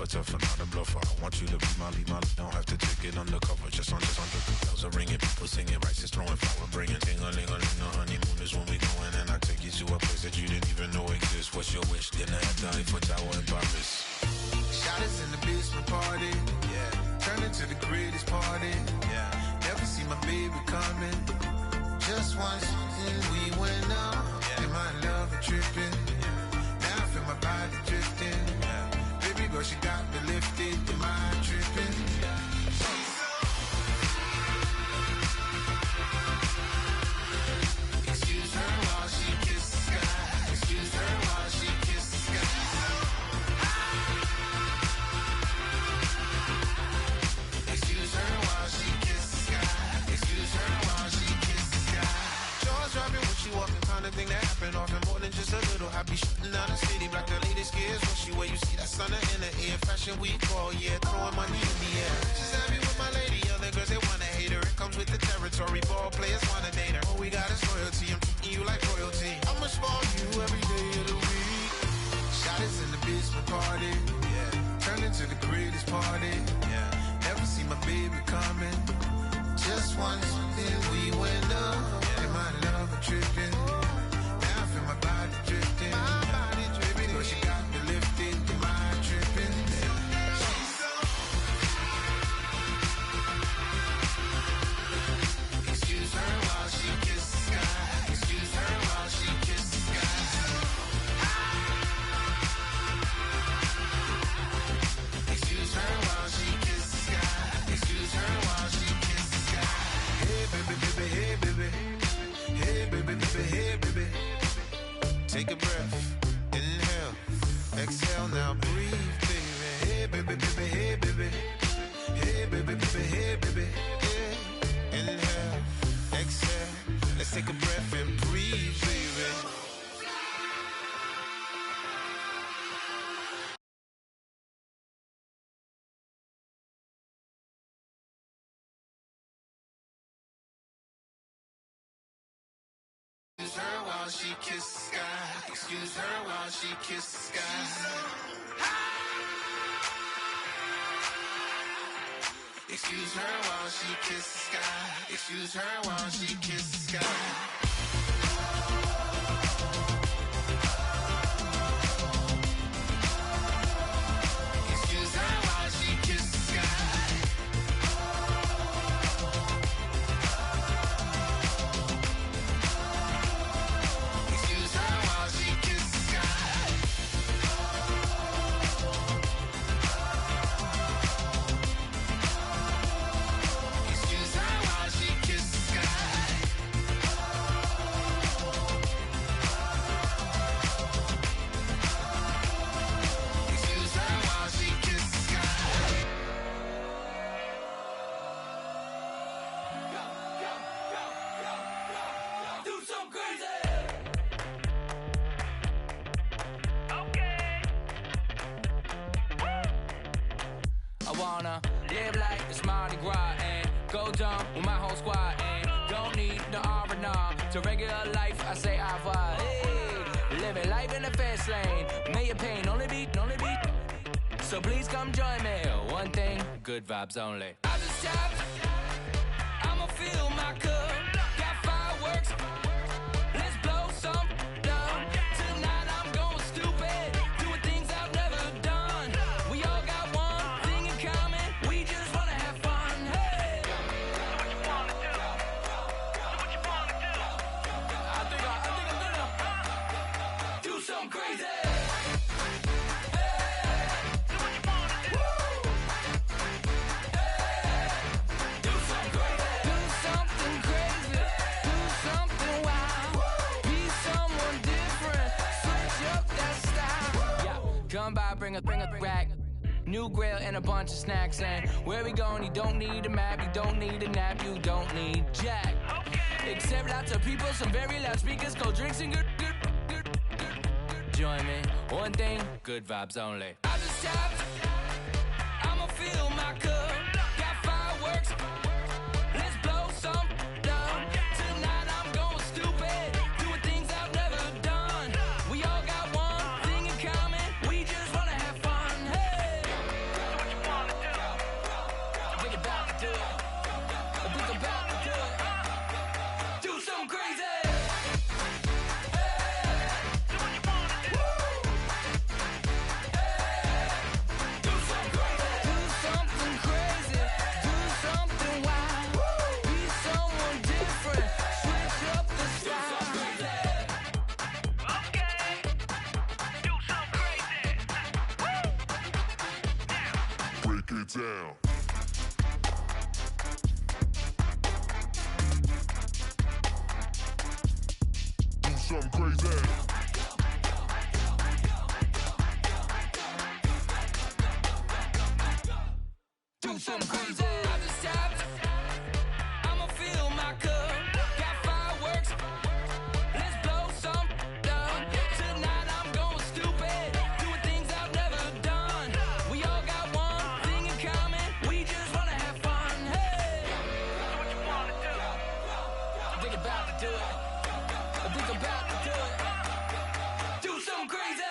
tough and not a bluffer. I want you to be my lead, don't have to take it undercover. Just under the bells are ringing, people singing, rice is throwing, flower bringing. Ting-a-ling-a-ling, the honeymoon is when we going, and I take you to a place that you didn't even know exists. What's your wish? Dinner at the Eiffel Tower in Paris. Shot us in the basement party, yeah. Turn into the greatest party, yeah. Never see my baby coming. Just once, we went up, yeah. And my love a tripping, yeah. Now I feel my body drifting, yeah. Baby girl, she got me lifted, the mind tripping, yeah. Excuse her while she kisses the sky. Excuse her while she kisses the sky. Excuse her while she kisses the sky. Excuse her while she kisses the sky. Jaws dropping when she walking, kind of thing that happen often, more than just a little. I be shutting down the city, black the latest gears. When she where you see that sun in the air, fashion week all year, throwing money in the air. She's happy with my lady, other girls they wanna hate her. It comes with the territory, ball players wanna date her. All we got is loyalty, I'm treating you like royalty. I'ma spoil you every day of the week. Shot is in the basement party, yeah. Turn into the greatest party, yeah. Never see my baby coming. Just once, then we went up, yeah. And my love a tripping. Now I feel my body drifting. My body dripping. Girl, she got me lifted, the mind tripping. Excuse her while she kisses the sky. Excuse her while she kisses the sky. Excuse her while she kisses the sky. Excuse her while she kisses the sky. Hey baby, baby, hey baby. Hey baby, baby, hey baby. Take a breath, inhale, exhale, now breathe, baby. Hey baby, baby, hey baby. Hey baby, baby, hey baby. Yeah. Inhale, exhale, let's take a breath and breathe, baby. Excuse her while she kisses the sky. Excuse her while she kisses the sky. Excuse her while she kisses the sky. Excuse her while she kisses the sky. Excuse her while she kisses the sky. Excuse her while she kisses the sky. Excuse her while she kisses the sky. Excuse her while she kisses the sky. Do some crazy. I wanna live like it's Mardi Gras and go dumb with my whole squad and don't need no R&R to regular life. I say au revoir. Hey, living life in the fast lane. May your pain only be. So please come join me. One thing, good vibes only. I just tapped. I'ma fill my cup. Got fireworks. Let's blow some down. Tonight I'm going stupid. Doing things I've never done. We all got one thing in common. We just wanna have fun. Hey. What you wanna do? What you wanna do? I think I'm gonna do something crazy. Come by, bring a rack. New grill and a bunch of snacks. And where we going, you don't need a map. You don't need a nap. You don't need jack. Except lots of people, some very loud speakers, cold drinks and good. Join me. One thing, good vibes only. I just tapped. I'ma fill my cup. Got fireworks. Let's blow some down. Tonight I'm going stupid. Doing things I've never done. We all got one thing in common. We just wanna have fun. Hey. to do it. I think I'm about to do it. Do something crazy. Down. Do something crazy. Do something crazy. I just tapped. I'ma fill my cup. Got fireworks. Let's blow some up. Tonight I'm going stupid. Doing things I've never done. We all got one thing in common. We just wanna have fun. Hey, that's what you wanna do. I think I'm about to do it. I think I'm about to do it. Do something crazy.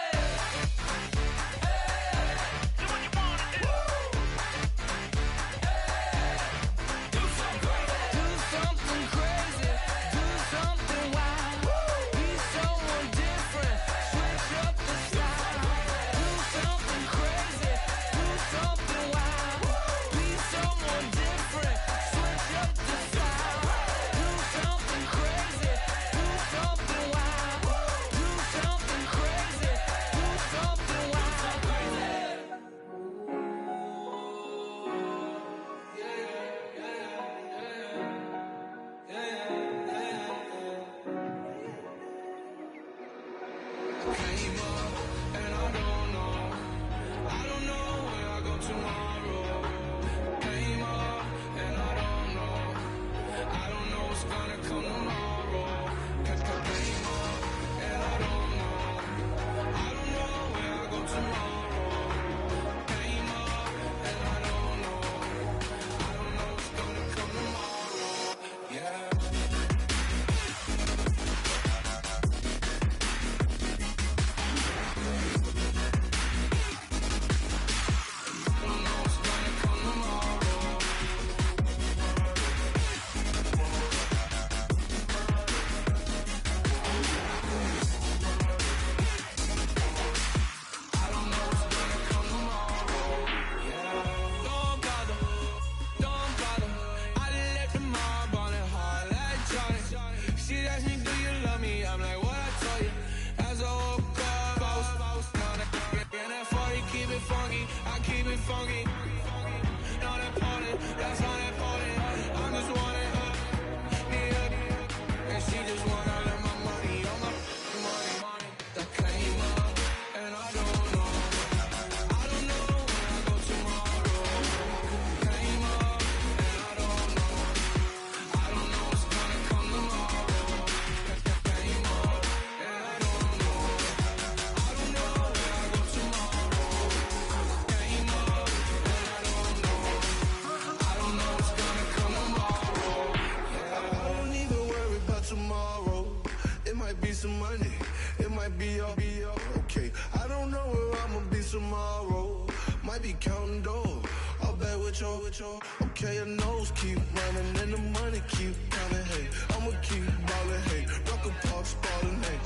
Okay, your nose keep running and the money keep coming. Hey, I'ma keep ballin'. Hey, rock a park, spallin'. Hey,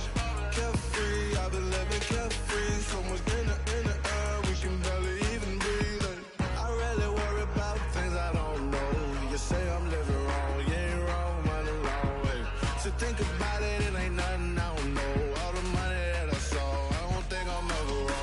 carefree, I've been living carefree. So much in the air, we can barely even breathe. Hey, I really worry about things I don't know. You say I'm living wrong, you ain't wrong, running long way. So think about it, it ain't nothing I don't know. All the money that I saw, I don't think I'm ever wrong.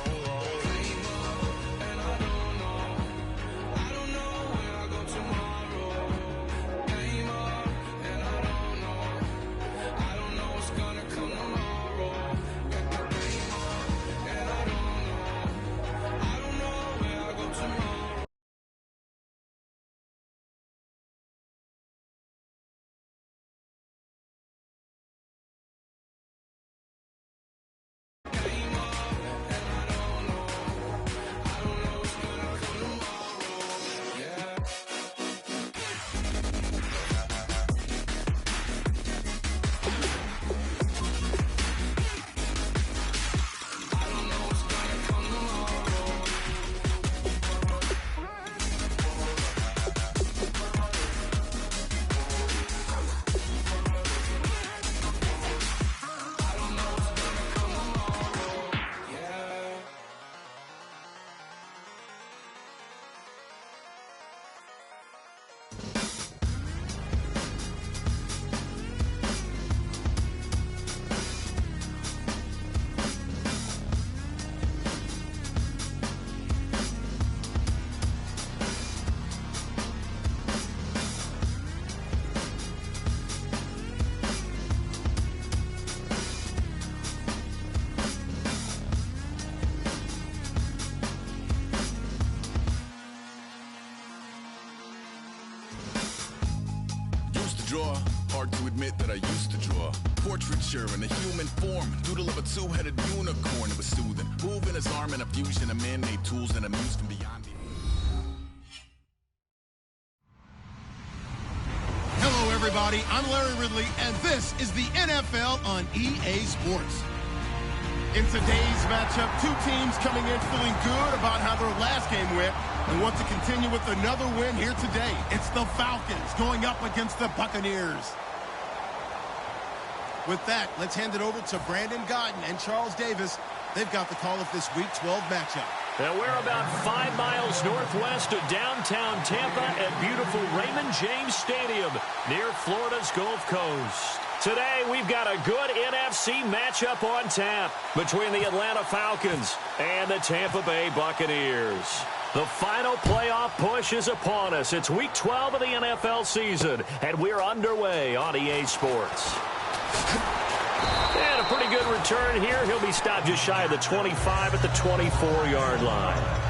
Used to draw, hard to admit that I used to draw. Portraiture in a human form, doodle of a two-headed unicorn. It was soothing, moving his arm in a fusion of man-made tools and a muse from beyond the... Hello, everybody. I'm Larry Ridley, and this is the NFL on EA Sports. In today's matchup, two teams coming in feeling good about how their last game went and want to continue with another win here today. It's the Falcons going up against the Buccaneers. With that, let's hand it over to Brandon Godden and Charles Davis. They've got the call of this Week 12 matchup. Now we're about 5 miles northwest of downtown Tampa at beautiful Raymond James Stadium near Florida's Gulf Coast. Today, we've got a good NFC matchup on tap between the Atlanta Falcons and the Tampa Bay Buccaneers. The final playoff push is upon us. It's Week 12 of the NFL season, and we're underway on EA Sports. And a pretty good return here. He'll be stopped just shy of the 25 at the 24-yard line.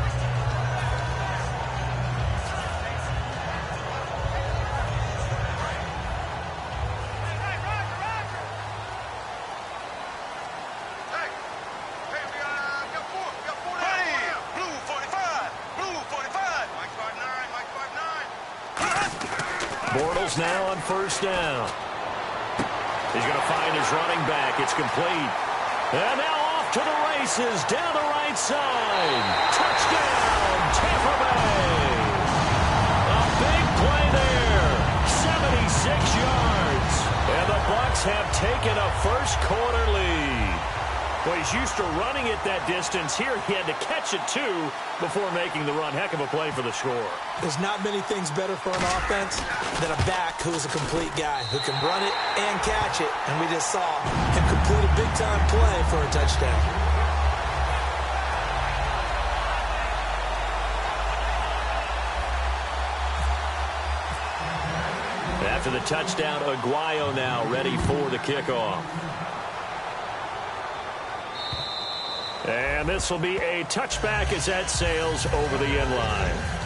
Bortles now on first down. He's going to find his running back. It's complete. And now off to the races down the right side. Touchdown, Tampa Bay. A big play there. 76 yards. And the Bucs have taken a first-quarter lead. Well, he's used to running it that distance. Here he had to catch it, too, before making the run. Heck of a play for the score. There's not many things better for an offense than a back who is a complete guy who can run it and catch it. And we just saw him complete a big-time play for a touchdown. After the touchdown, Aguayo now ready for the kickoff. And this will be a touchback as that sails over the end line.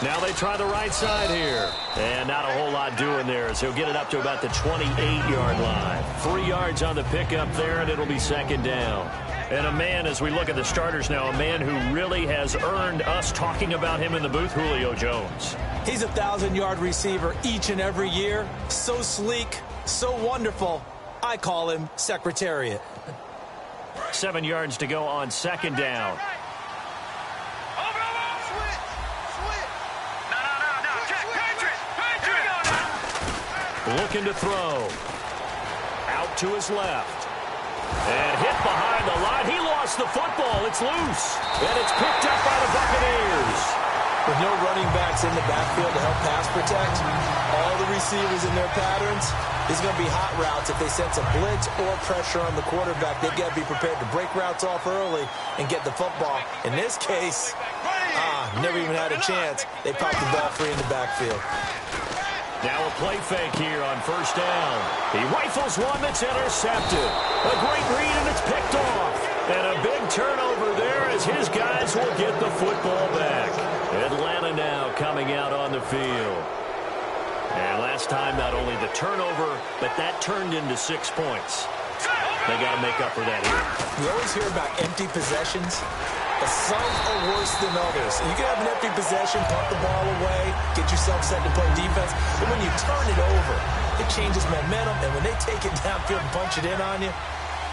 Now they try the right side here. And not a whole lot doing there, so he'll get it up to about the 28-yard line. 3 yards on the pickup there, and it'll be second down. And a man, as we look at the starters now, a man who really has earned us talking about him in the booth, Julio Jones. He's a 1,000-yard receiver each and every year. So sleek, so wonderful. I call him Secretariat. 7 yards to go on second down. Looking to throw. Out to his left. And hit behind the line. He lost the football. It's loose. And it's picked up by the Buccaneers. With no running backs in the backfield to help pass protect, all the receivers in their patterns, these are going to be hot routes. If they sense a blitz or pressure on the quarterback, they've got to be prepared to break routes off early and get the football. In this case, never even had a chance. They popped the ball free in the backfield. Now a play fake here on first down. He rifles one that's intercepted. A great read, and it's picked off. And a big turnover there as his guys will get the football back. Atlanta now coming out on the field. And last time, not only the turnover, but that turned into 6 points. They got to make up for that here. We always hear about empty possessions. But some are worse than others. You can have an empty possession, punt the ball away, get yourself set to play defense. But when you turn it over, it changes momentum. And when they take it downfield and punch it in on you,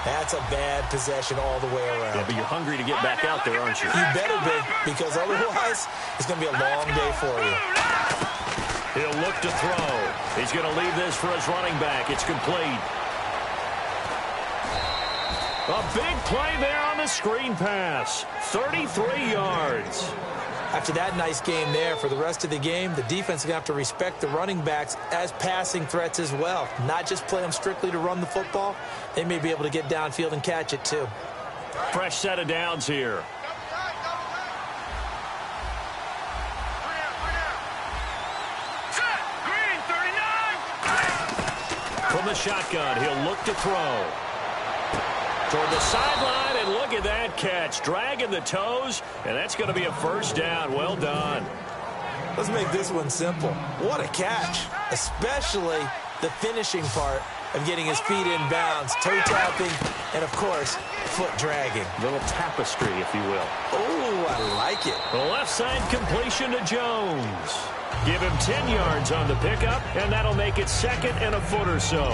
that's a bad possession all the way around. Yeah, but you're hungry to get back out there, aren't you? You better be, because otherwise it's going to be a long day for you. He'll look to throw. He's going to leave this for his running back. It's complete. A big play there on the screen pass. 33 yards. After that nice game there, for the rest of the game, the defense is going to have to respect the running backs as passing threats as well. Not just play them strictly to run the football. They may be able to get downfield and catch it too. Fresh set of downs here. From the shotgun, he'll look to throw. Toward the sideline, and look at that catch. Dragging the toes, and that's going to be a first down. Well done. Let's make this one simple. What a catch, especially the finishing part of getting his feet in bounds, toe tapping, and, of course, foot dragging. Little tapestry, if you will. Oh, I like it. The left side completion to Jones. Give him 10 yards on the pickup, and that'll make it second and a foot or so.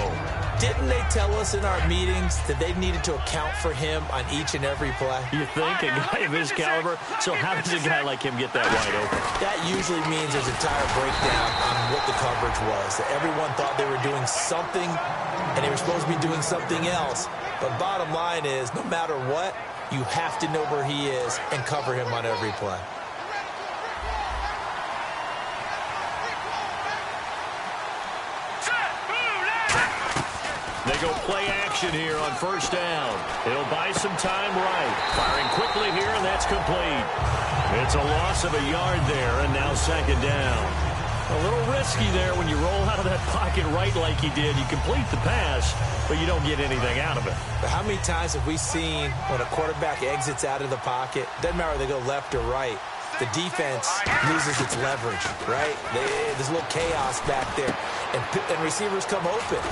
Didn't they tell us in our meetings that they needed to account for him on each and every play? You think? A guy of his caliber? So how does a guy like him get that wide open? That usually means there's a tire breakdown on what the coverage was. That everyone thought they were doing something, and they were supposed to be doing something else. But bottom line is, no matter what, you have to know where he is and cover him on every play. They go play action here on first down. It'll buy some time right. Firing quickly here, and that's complete. It's a loss of a yard there, and now second down. A little risky there when you roll out of that pocket right like he did. You complete the pass, but you don't get anything out of it. But how many times have we seen when a quarterback exits out of the pocket, doesn't matter whether they go left or right, the defense loses its leverage, right? There's a little chaos back there, and receivers come open.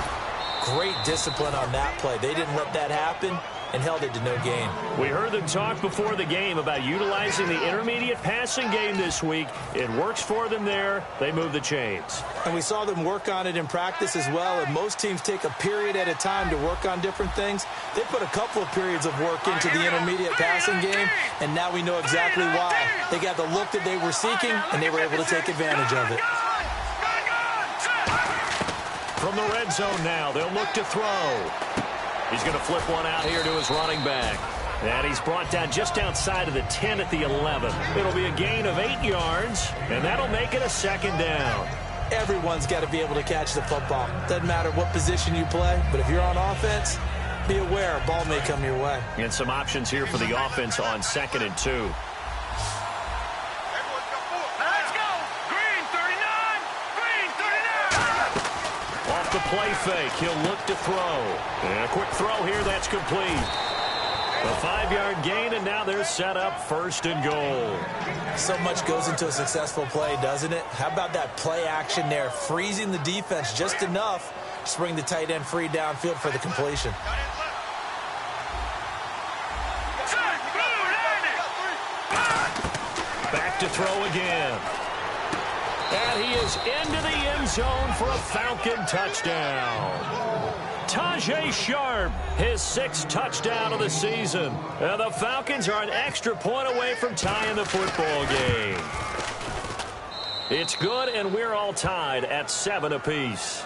Great discipline on that play. They didn't let that happen and held it to no gain. We heard them talk before the game about utilizing the intermediate passing game this week. It works for them there. They move the chains. And we saw them work on it in practice as well, and most teams take a period at a time to work on different things. They put a couple of periods of work into the intermediate passing game, and now we know exactly why. They got the look that they were seeking, and they were able to take advantage of it. From the red zone now, they'll look to throw. He's going to flip one out here to his running back. And he's brought down just outside of the 10 at the 11. It'll be a gain of 8 yards, and that'll make it a second down. Everyone's got to be able to catch the football. Doesn't matter what position you play, but if you're on offense, be aware a ball may come your way. And some options here for the offense on 2nd and 2. The play fake. He'll look to throw. And a quick throw here. That's complete. A 5-yard gain, and now they're set up 1st and goal. So much goes into a successful play, doesn't it? How about that play action there? Freezing the defense just enough to bring the tight end free downfield for the completion. Back to throw again. And he is into the end zone for a Falcon touchdown. Tajay Sharp, his 6th touchdown of the season. And the Falcons are an extra point away from tying the football game. It's good, and we're all tied at 7 apiece.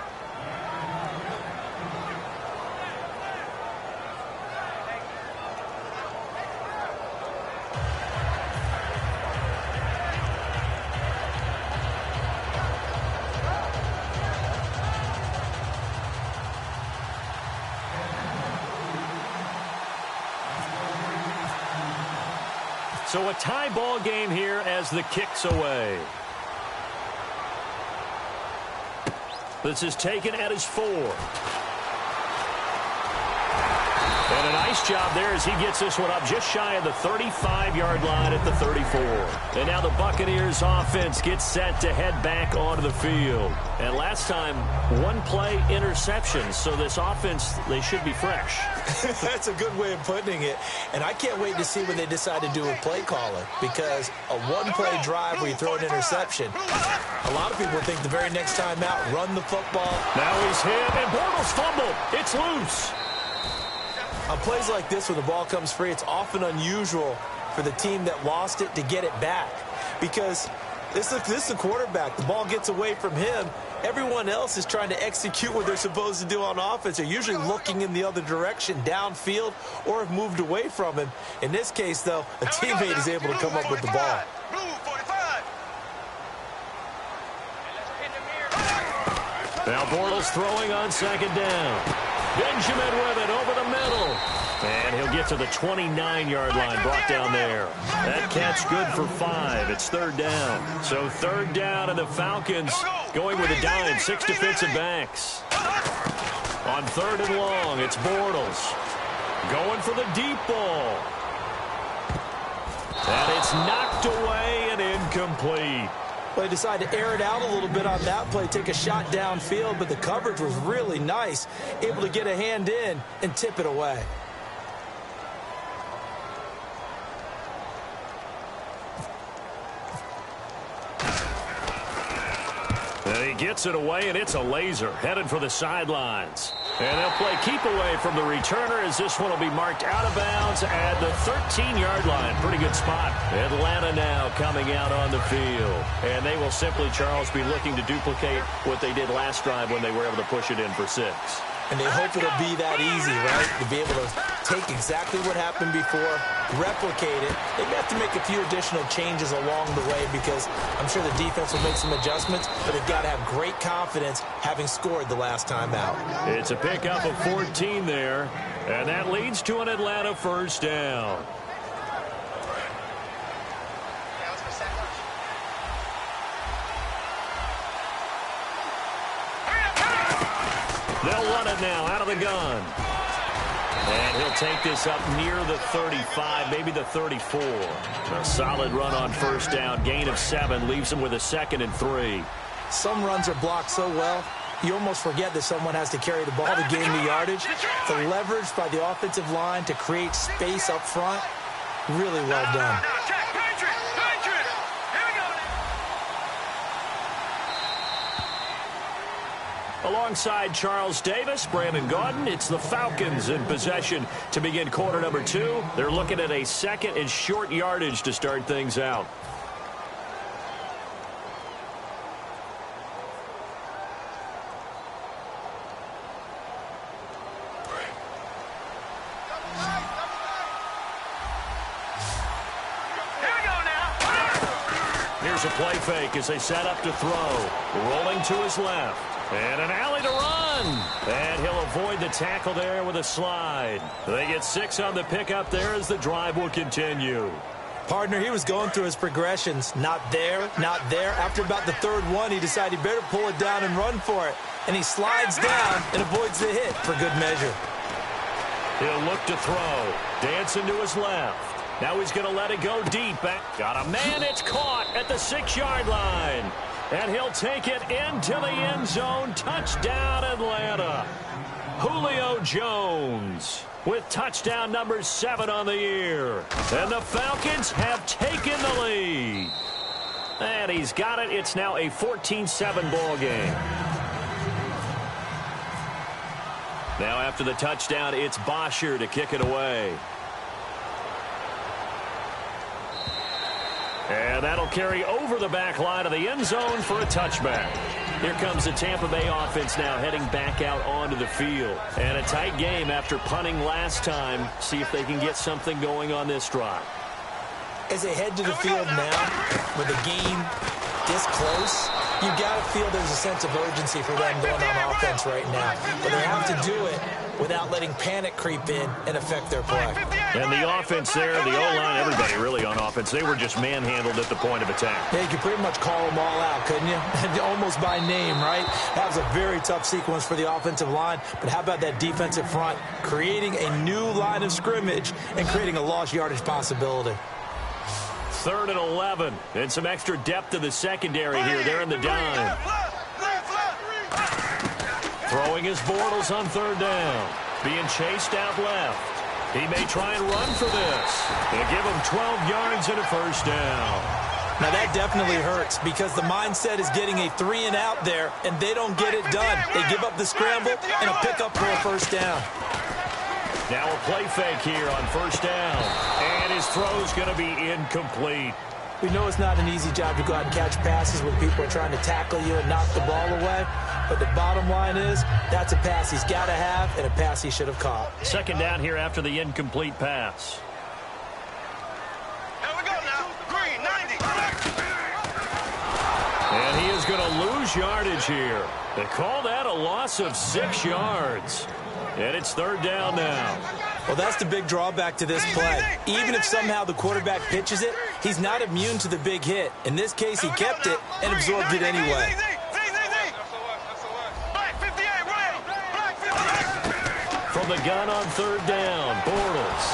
So a tie ball game here as the kick's away. This is taken at his 4. And a nice job there as he gets this one up just shy of the 35-yard line at the 34. And now the Buccaneers offense gets set to head back onto the field. And last time, 1 play interception. So this offense, they should be fresh. That's a good way of putting it. And I can't wait to see what they decide to do with play calling. Because a 1-play drive where you throw an interception, a lot of people think the very next time out, run the football. Now he's hit, and Bortles fumbled. It's loose. On plays like this where the ball comes free, it's often unusual for the team that lost it to get it back. Because this is a quarterback. The ball gets away from him. Everyone else is trying to execute what they're supposed to do on offense. They're usually looking in the other direction, downfield, or have moved away from him. In this case, though, a teammate is able to come up with the ball. Now Bortles throwing on second down. Benjamin with it over the middle. And he'll get to the 29-yard line, brought down there. That catch good for 5. It's third down. So third down, and the Falcons going with a dime. 6 defensive backs. On third and long, it's Bortles. Going for the deep ball. And it's knocked away and incomplete. Well, he decided to air it out a little bit on that play, take a shot downfield, but the coverage was really nice. Able to get a hand in and tip it away. And he gets it away, and it's a laser headed for the sidelines. And they'll play keep away from the returner as this one will be marked out of bounds at the 13-yard line. Pretty good spot. Atlanta now coming out on the field. And they will simply, Charles, be looking to duplicate what they did last drive when they were able to push it in for 6. And they hope it'll be that easy, right? To be able to take exactly what happened before, replicate it. They may have to make a few additional changes along the way because I'm sure the defense will make some adjustments, but they've got to have great confidence having scored the last time out. It's a pickup of 14 there, and that leads to an Atlanta first down. They'll run it now out of the gun. And he'll take this up near the 35, maybe the 34. A solid run on first down. Gain of 7 leaves him with a 2nd and 3. Some runs are blocked so well, you almost forget that someone has to carry the ball to gain the yardage. The leverage by the offensive line to create space up front, really well done. Alongside Charles Davis, Brandon Gaudin, it's the Falcons in possession to begin quarter number 2. They're looking at a 2nd and short yardage to start things out. Here's a play fake as they set up to throw. Rolling to his left. And an alley to run. And he'll avoid the tackle there with a slide. They get 6 on the pickup there as the drive will continue. Partner, he was going through his progressions. Not there, not there. After about the 3rd one, he decided he better pull it down and run for it. And he slides down and avoids the hit for good measure. He'll look to throw. Dancing to his left. Now he's going to let it go deep. Got a man. It's caught at the 6-yard line. And he'll take it into the end zone. Touchdown, Atlanta. Julio Jones with touchdown number 7 on the year. And the Falcons have taken the lead. And he's got it. It's now a 14-7 ball game. Now after the touchdown, it's Bosher to kick it away. And that'll carry over the back line of the end zone for a touchback. Here comes the Tampa Bay offense now heading back out onto the field. And a tight game after punting last time. See if they can get something going on this drive. As they head to the field now, with the game this close, you've got to feel there's a sense of urgency for them going on offense right now. But they have to do it without letting panic creep in and affect their play. And the offense there, the O-line, everybody really on offense, they were just manhandled at the point of attack. Yeah, you could pretty much call them all out, couldn't you? Almost by name, right? That was a very tough sequence for the offensive line. But how about that defensive front creating a new line of scrimmage and creating a lost yardage possibility? 3rd and 11. And some extra depth to the secondary here. They're in the dime. Throwing his Bortles on 3rd down. Being chased out left. He may try and run for this. They'll give him 12 yards and a first down. Now that definitely hurts because the mindset is getting a 3-and-out there, and they don't get it done. They give up the scramble and a pickup for a first down. Now a play fake here on first down. And his throw's going to be incomplete. We know it's not an easy job to go out and catch passes when people are trying to tackle you and knock the ball away. But the bottom line is, that's a pass he's got to have and a pass he should have caught. 2nd down here after the incomplete pass. Here we go now. Green, 90. And he is going to lose yardage here. They call that a loss of 6 yards. And it's third down now. Well, that's the big drawback to this play. Even if somehow the quarterback pitches it, he's not immune to the big hit. In this case, he kept it and absorbed it anyway. From the gun on third down, Bortles.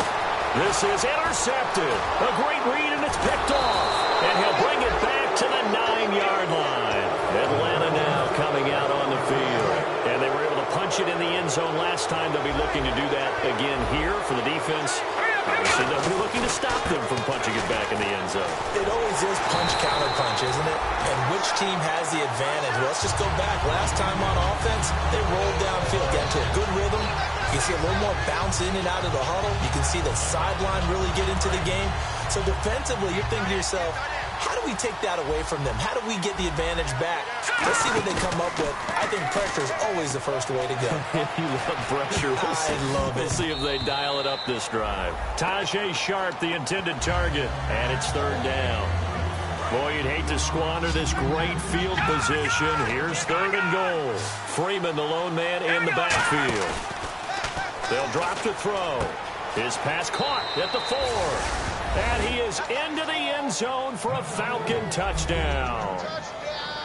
This is intercepted. A great read, and it's picked off. And he'll bring it back to the 9-yard line. Atlanta now coming out on the field. And they were able to punch it in the end zone last time. They'll be looking to do that again here for the defense. Obviously, they'll be looking to stop them from punching it back in the end zone. It always is punch-counter-punch, isn't it? And which team has the advantage? Well, let's just go back. Last time on offense, they rolled downfield, got into a good rhythm. You can see a little more bounce in and out of the huddle. You can see the sideline really get into the game. So defensively, you're thinking to yourself, how do we take that away from them? How do we get the advantage back? Let's see what they come up with. I think pressure is always the first way to go. You love pressure. I love it. We'll see if they dial it up this drive. Tajay Sharp, the intended target, and it's third down. Boy, you'd hate to squander this great field position. Here's third and goal. Freeman, the lone man, in the backfield. They'll drop to throw. His pass caught at the 4. And he is into the end zone for a Falcon touchdown.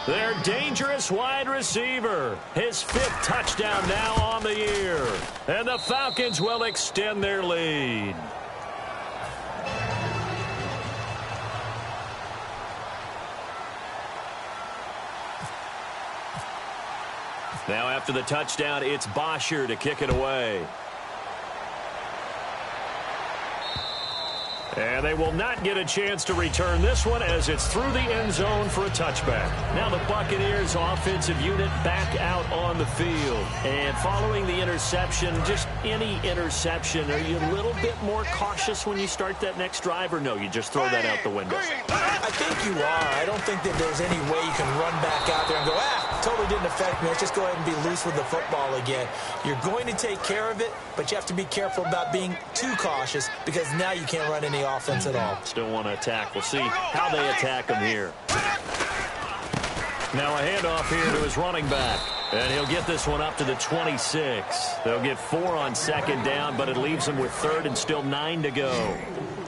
Their dangerous wide receiver. His 5th touchdown now on the year. And the Falcons will extend their lead. Now after the touchdown, it's Bosher to kick it away. And they will not get a chance to return this one as it's through the end zone for a touchback. Now the Buccaneers offensive unit back out on the field. And following the interception, just any interception, are you a little bit more cautious when you start that next drive, or no, you just throw that out the window? I think you are. I don't think that there's any way you can run back out there and go, totally didn't affect me. Let's just go ahead and be loose with the football again. You're going to take care of it, but you have to be careful about being too cautious because now you can't run any offense at all. Still want to attack. We'll see how they attack him here. Now a handoff here to his running back. And he'll get this one up to the 26. They'll get 4 on second down, but it leaves them with third and still 9 to go.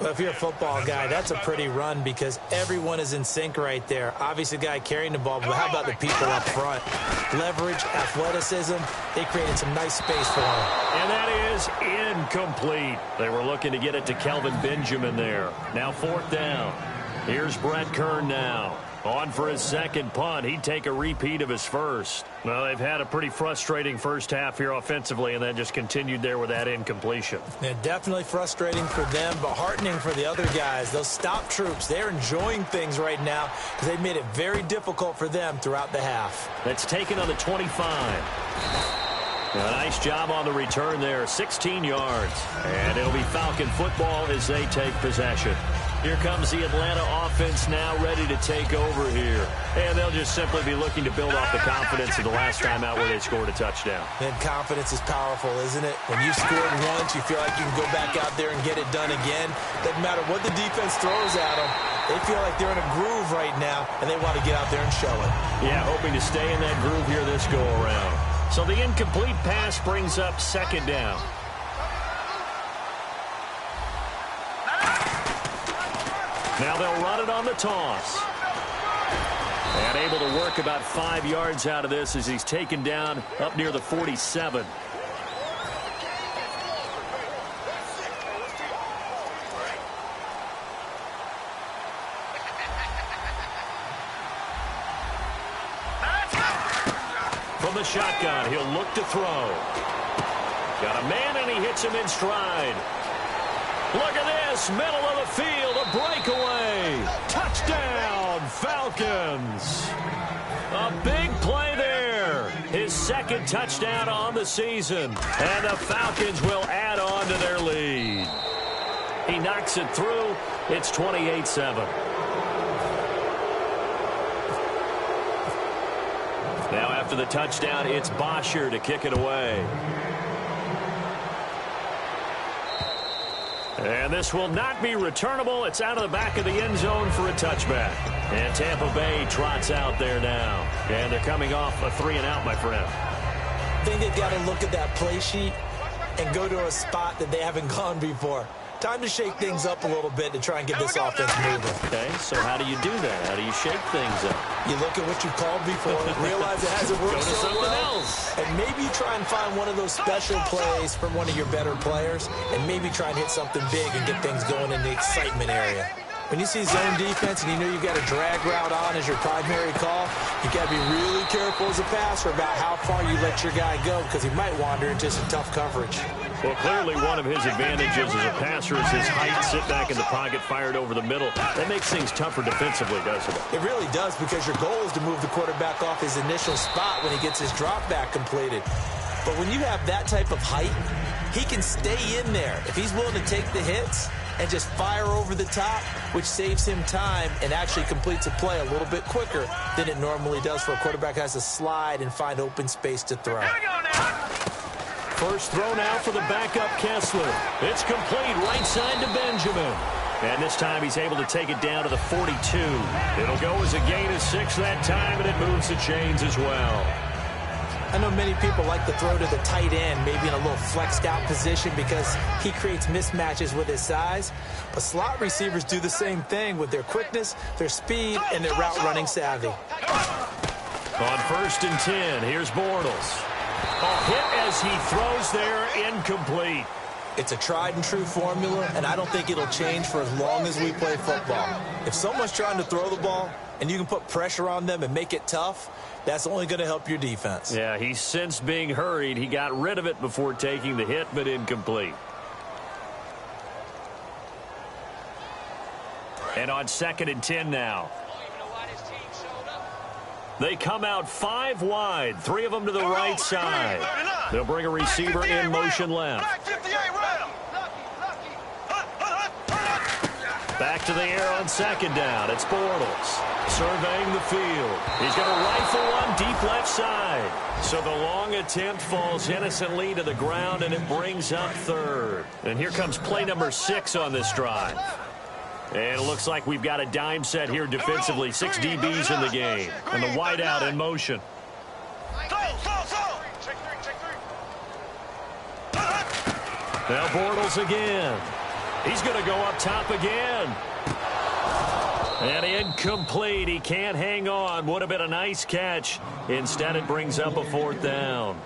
Well, if you're a football guy, that's a pretty run because everyone is in sync right there. Obviously, the guy carrying the ball, but how about the people up front? Leverage, athleticism, they created some nice space for him. And that is incomplete. They were looking to get it to Kelvin Benjamin there. Now 4th down. Here's Brett Kern now. On for his second punt. He'd take a repeat of his first. Well, they've had a pretty frustrating first half here offensively, and then just continued there with that incompletion. Yeah, definitely frustrating for them, but heartening for the other guys. Those stop troops, they're enjoying things right now because they've made it very difficult for them throughout the half. That's taken on the 25. A nice job on the return there, 16 yards. And it'll be Falcon football as they take possession. Here comes the Atlanta offense now ready to take over here. And they'll just simply be looking to build off the confidence of the last time out where they scored a touchdown. And confidence is powerful, isn't it? When you've scored once, you feel like you can go back out there and get it done again. Doesn't matter what the defense throws at them. They feel like they're in a groove right now, and they want to get out there and show it. Yeah, hoping to stay in that groove here this go-around. So the incomplete pass brings up second down. Now they'll run it on the toss. And able to work about 5 yards out of this as he's taken down up near the 47. From the shotgun, he'll look to throw. Got a man, and he hits him in stride. Look at this, middle of the field, a breakaway. Touchdown, Falcons. A big play there. His second touchdown on the season. And the Falcons will add on to their lead. He knocks it through. It's 28-7. Now after the touchdown, it's Bosher to kick it away. And this will not be returnable. It's out of the back of the end zone for a touchback. And Tampa Bay trots out there now. And they're coming off a 3-and-out, my friend. I think they've got to look at that play sheet and go to a spot that they haven't gone before. Time to shake things up a little bit to try and get this offense moving. Okay, so how do you do that? How do you shake things up? You look at what you've called before, realize it hasn't worked so well, else. and maybe try and find one of those special plays from one of your better players, and maybe try and hit something big and get things going in the excitement area. When you see zone defense and you know you've got a drag route on as your primary call, you got to be really careful as a passer about how far you let your guy go because he might wander into some tough coverage. Well, clearly one of his advantages as a passer is his height, sit back in the pocket, fired over the middle. That makes things tougher defensively, doesn't it? It really does because your goal is to move the quarterback off his initial spot when he gets his drop back completed. But when you have that type of height, he can stay in there. If he's willing to take the hits and just fire over the top, which saves him time and actually completes a play a little bit quicker than it normally does for a quarterback who has to slide and find open space to throw. First throw now for the backup Kessler. It's complete right side to Benjamin. And this time he's able to take it down to the 42. It'll go as a gain of 6 that time, and it moves the chains as well. I know many people like to throw to the tight end, maybe in a little flexed out position because he creates mismatches with his size. But slot receivers do the same thing with their quickness, their speed, and their route running savvy. On 1st and 10, here's Bortles. A hit as he throws there, incomplete. It's a tried and true formula, and I don't think it'll change for as long as we play football. If someone's trying to throw the ball and you can put pressure on them and make it tough, that's only going to help your defense. Yeah, he sensed being hurried. He got rid of it before taking the hit, but incomplete. And on 2nd and 10 now. They come out 5 wide, 3 of them to the right side. They'll bring a receiver in motion left. Back to the air on 2nd down. It's Bortles surveying the field. He's going to rifle one deep left side. So the long attempt falls innocently to the ground, and it brings up 3rd. And here comes play number 6 on this drive. And it looks like we've got a dime set here defensively. 6 DBs in the game. And the wideout in motion. Now Bortles again. He's going to go up top again. And incomplete. He can't hang on. Would have been a nice catch. Instead, it brings up a 4th down.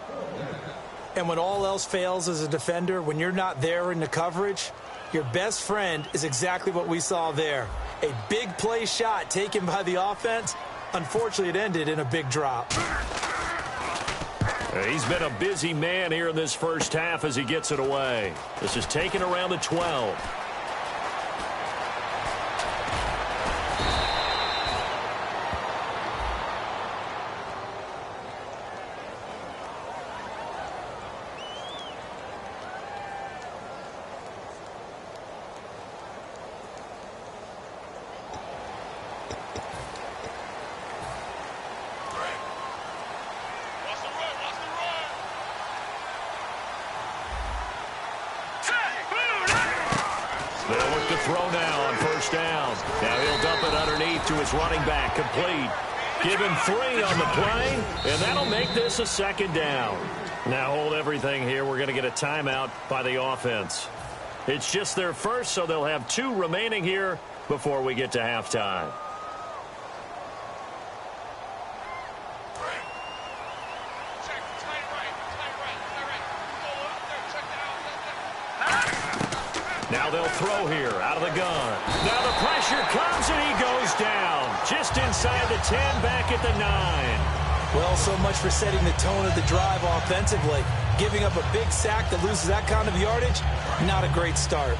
And when all else fails as a defender, when you're not there in the coverage, your best friend is exactly what we saw there. A big play shot taken by the offense. Unfortunately, it ended in a big drop. He's been a busy man here in this first half as he gets it away. This is taken around the 12. They'll look to throw now on 1st down. Now he'll dump it underneath to his running back. Complete. Give him 3 on the play, and that'll make this a 2nd down. Now hold everything here. We're going to get a timeout by the offense. It's just their first, so they'll have 2 remaining here before we get to halftime. Now they'll throw here out of the gun. Now the pressure comes and he goes down. Just inside the 10, back at the 9. Well, so much for setting the tone of the drive offensively. Giving up a big sack that loses that kind of yardage, not a great start.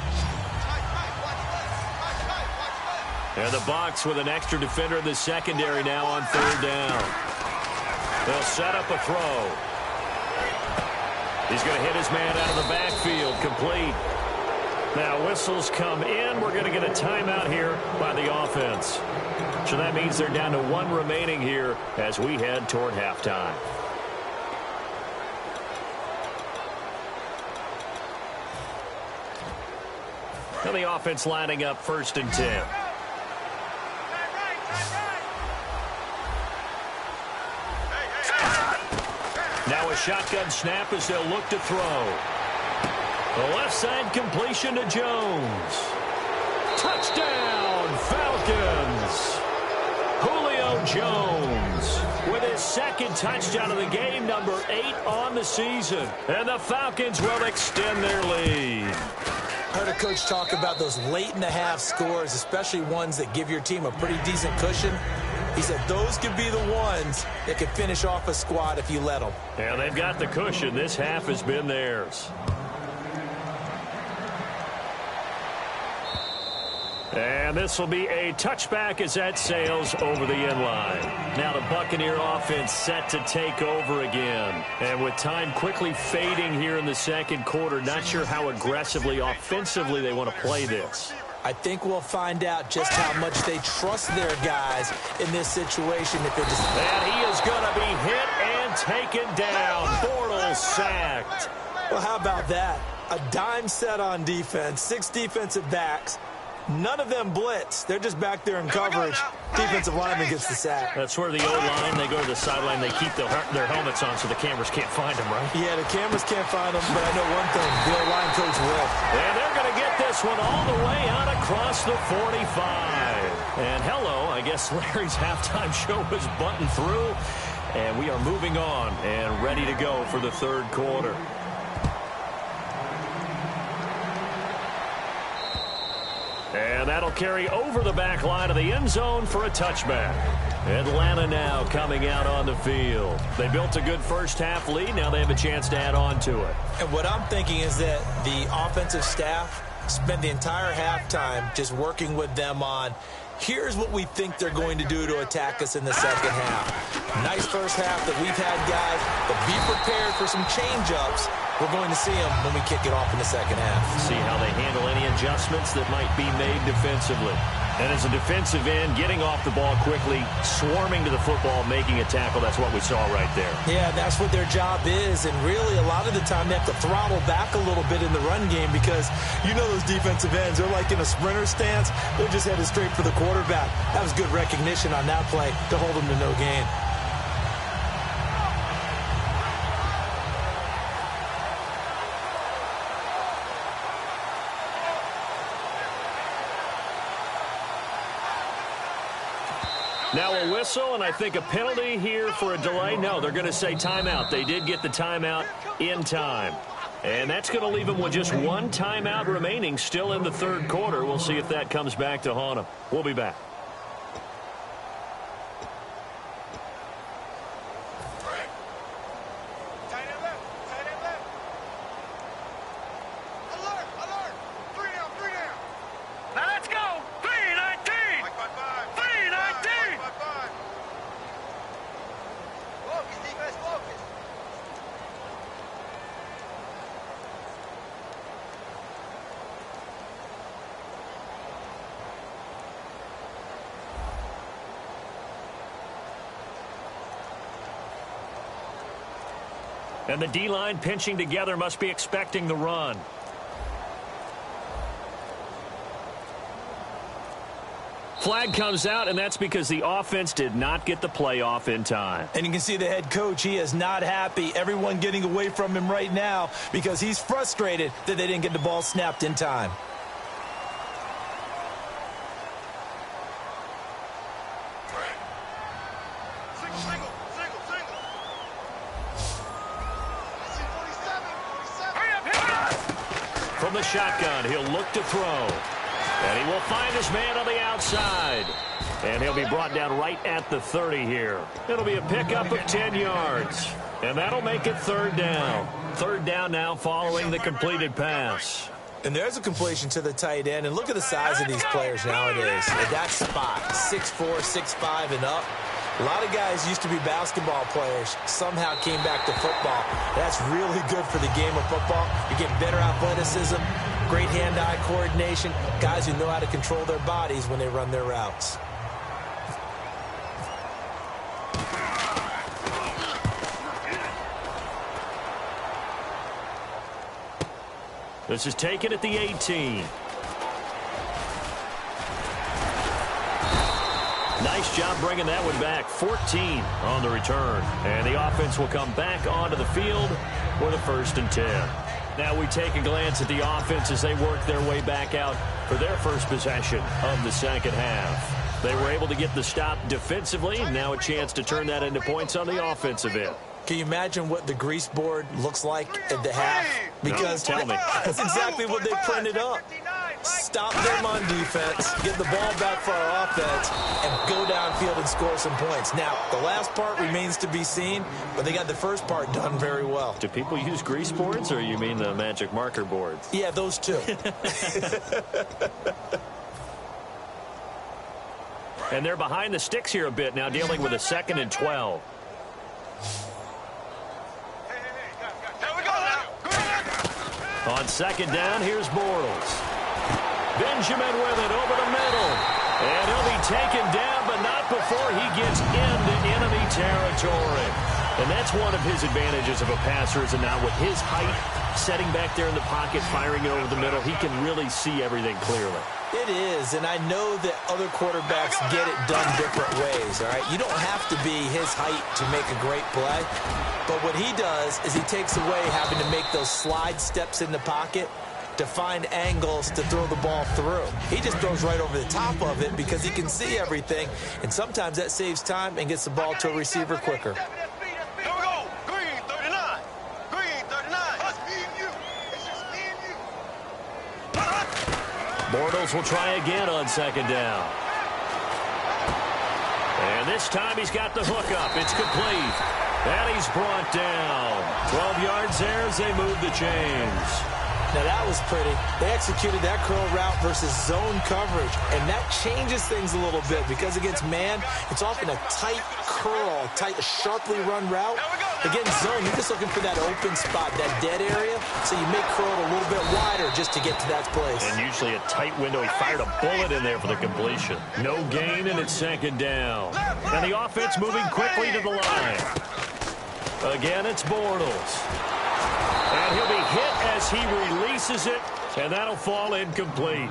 And the Bucs with an extra defender in the secondary now on 3rd down. They'll set up a throw. He's going to hit his man out of the backfield. Complete. Now whistles come in. We're going to get a timeout here by the offense. So that means they're down to 1 remaining here as we head toward halftime. And the offense lining up 1st and 10. Now a shotgun snap as they'll look to throw. The left side completion to Jones. Touchdown, Falcons. Julio Jones with his 2nd touchdown of the game, number 8 on the season. And the Falcons will extend their lead. Heard a coach talk about those late-in-the-half scores, especially ones that give your team a pretty decent cushion. He said those could be the ones that could finish off a squad if you let them. Yeah, they've got the cushion. This half has been theirs. And this will be a touchback as that sails over the end line. Now the Buccaneer offense set to take over again. And with time quickly fading here in the 2nd quarter, not sure how aggressively, offensively they want to play this. I think we'll find out just how much they trust their guys in this situation. If just... And he is going to be hit and taken down. Bortles sacked. Well, how about that? A dime set on defense, 6 defensive backs. None of them blitz. They're just back there in coverage. Defensive lineman gets the sack. That's where the O-line, they go to the sideline, they keep their helmets on so the cameras can't find them, right? Yeah, the cameras can't find them, but I know one thing, the O-line coach will. And they're going to get this one all the way out across the 45. And hello, I guess Larry's halftime show was buttoned through, and we are moving on and ready to go for the 3rd quarter. And that'll carry over the back line of the end zone for a touchback. Atlanta now coming out on the field. They built a good 1st half lead. Now they have a chance to add on to it. And what I'm thinking is that the offensive staff spend the entire halftime just working with them on, here's what we think they're going to do to attack us in the 2nd half. Nice 1st half that we've had, guys, but be prepared for some change-ups. We're going to see them when we kick it off in the 2nd half. See how they handle any adjustments that might be made defensively. And as a defensive end, getting off the ball quickly, swarming to the football, making a tackle, that's what we saw right there. Yeah, that's what their job is. And really, a lot of the time, they have to throttle back a little bit in the run game because you know those defensive ends, they're like in a sprinter stance. They're just headed straight for the quarterback. That was good recognition on that play to hold them to no gain. Now a whistle, and I think a penalty here for a delay. No, they're going to say timeout. They did get the timeout in time. And that's going to leave them with just 1 timeout remaining still in the 3rd quarter. We'll see if that comes back to haunt them. We'll be back. And the D-line pinching together must be expecting the run. Flag comes out, and that's because the offense did not get the play off in time. And you can see the head coach, he is not happy. Everyone getting away from him right now because he's frustrated that they didn't get the ball snapped in time. From the shotgun, he'll look to throw. And he will find his man on the outside. And he'll be brought down right at the 30 here. It'll be a pickup of 10 yards. And that'll make it 3rd down. 3rd down now following the completed pass. And there's a completion to the tight end. And look at the size of these players nowadays. At that spot, 6'4", 6'5", and up. A lot of guys used to be basketball players, somehow came back to football. That's really good for the game of football. You're getting better athleticism, great hand-eye coordination, guys who know how to control their bodies when they run their routes. This is taken at the 18. Nice job bringing that one back. 14 on the return. And the offense will come back onto the field with a 1st and 10. Now we take a glance at the offense as they work their way back out for their first possession of the second half. They were able to get the stop defensively. Now a chance to turn that into points on the offensive end. Can you imagine what the grease board looks like at the half? Because tell me. That's exactly what they printed up. Stop them on defense, get the ball back for our offense, and go downfield and score some points. Now, the last part remains to be seen, but they got the first part done very well. Do people use grease boards, or you mean the magic marker boards? Yeah, those two. And they're behind the sticks here a bit now, dealing with a 2nd and 12. On 2nd down, here's Bortles. Benjamin with it over the middle. And he'll be taken down, but not before he gets into enemy territory. And that's one of his advantages of a passer, is now with his height, setting back there in the pocket, firing it over the middle, he can really see everything clearly. It is, and I know that other quarterbacks get it done different ways, all right? You don't have to be his height to make a great play, but what he does is he takes away having to make those slide steps in the pocket to find angles to throw the ball through. He just throws right over the top of it because he can see everything, and sometimes that saves time and gets the ball to a receiver quicker. Bortles will try again on 2nd down. And this time he's got the hook up. It's complete. And he's brought down. 12 yards there as they move the chains. Now that was pretty. They executed that curl route versus zone coverage, and that changes things a little bit because against man, it's often a tight curl, tight, sharply run route. Against zone, you're just looking for that open spot, that dead area, so you make curl a little bit wider just to get to that place. And usually a tight window. He fired a bullet in there for the completion. No gain, and it's 2nd down. And the offense moving quickly to the line. Again, it's Bortles. And he'll be hit as he releases it, and that'll fall incomplete.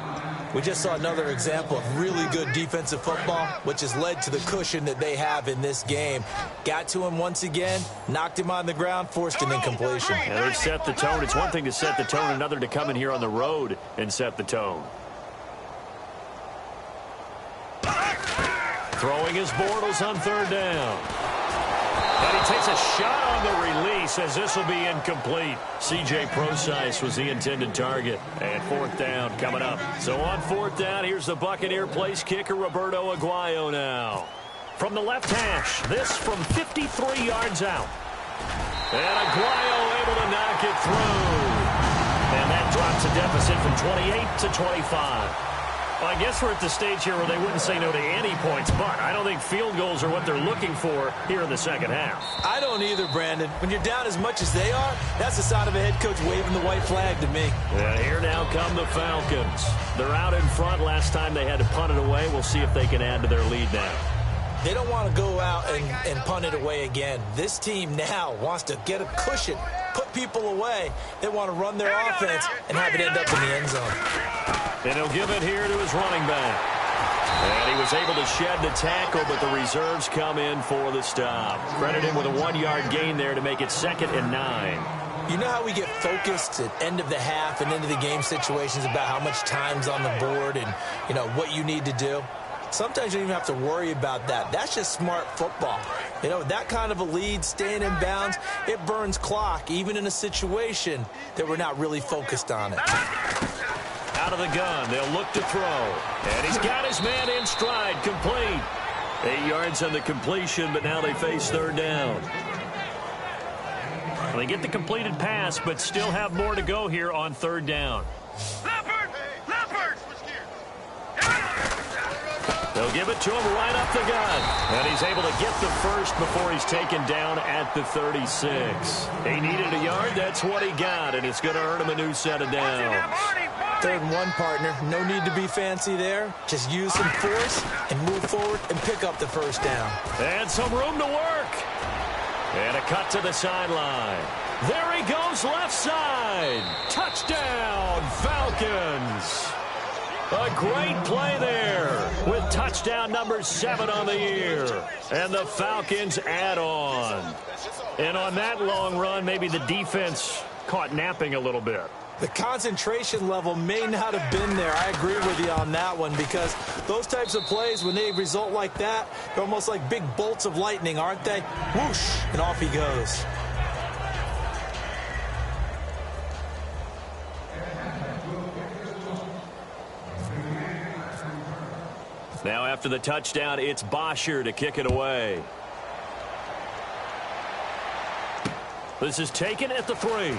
We just saw another example of really good defensive football, which has led to the cushion that they have in this game. Got to him once again, knocked him on the ground, forced an incompletion. And they've set the tone. It's one thing to set the tone, another to come in here on the road and set the tone. Throwing his Bortles on 3rd down. And he takes a shot on the release as this will be incomplete. C.J. Procise was the intended target. And 4th down coming up. So on 4th down, here's the Buccaneer place kicker, Roberto Aguayo now. From the left hash, this from 53 yards out. And Aguayo able to knock it through. And that drops a deficit from 28 to 25. Well, I guess we're at the stage here where they wouldn't say no to any points, but I don't think field goals are what they're looking for here in the second half. I don't either, Brandon. When you're down as much as they are, that's the sign of a head coach waving the white flag to me. And here now come the Falcons. They're out in front. Last time they had to punt it away. We'll see if they can add to their lead now. They don't want to go out and punt it away again. This team now wants to get a cushion, put people away. They want to run their offense and have it end up in the end zone. And he'll give it here to his running back. And he was able to shed the tackle, but the reserves come in for the stop. Credit him with a 1-yard gain there to make it 2nd and 9. You know how we get focused at end of the half and into the game situations about how much time's on the board and, you know, what you need to do? Sometimes you don't even have to worry about that. That's just smart football. You know, that kind of a lead, staying in bounds, it burns clock, even in a situation that we're not really focused on it. Out of the gun, they'll look to throw. And he's got his man in stride, complete. 8 yards on the completion, but now they face 3rd down. They get the completed pass, but still have more to go here on 3rd down. They'll give it to him right up the gun. And he's able to get the first before he's taken down at the 36. He needed a yard. That's what he got, and it's going to earn him a new set of downs. 3rd and 1, partner. No need to be fancy there. Just use some force and move forward and pick up the 1st down. And some room to work. And a cut to the sideline. There he goes, left side. Touchdown, Falcons. A great play there with touchdown number 7 on the year. And the Falcons add on. And on that long run, maybe the defense caught napping a little bit. The concentration level may not have been there. I agree with you on that one because those types of plays, when they result like that, they're almost like big bolts of lightning, aren't they? Whoosh, and off he goes. Now after the touchdown, it's Bosher to kick it away. This is taken at the 3.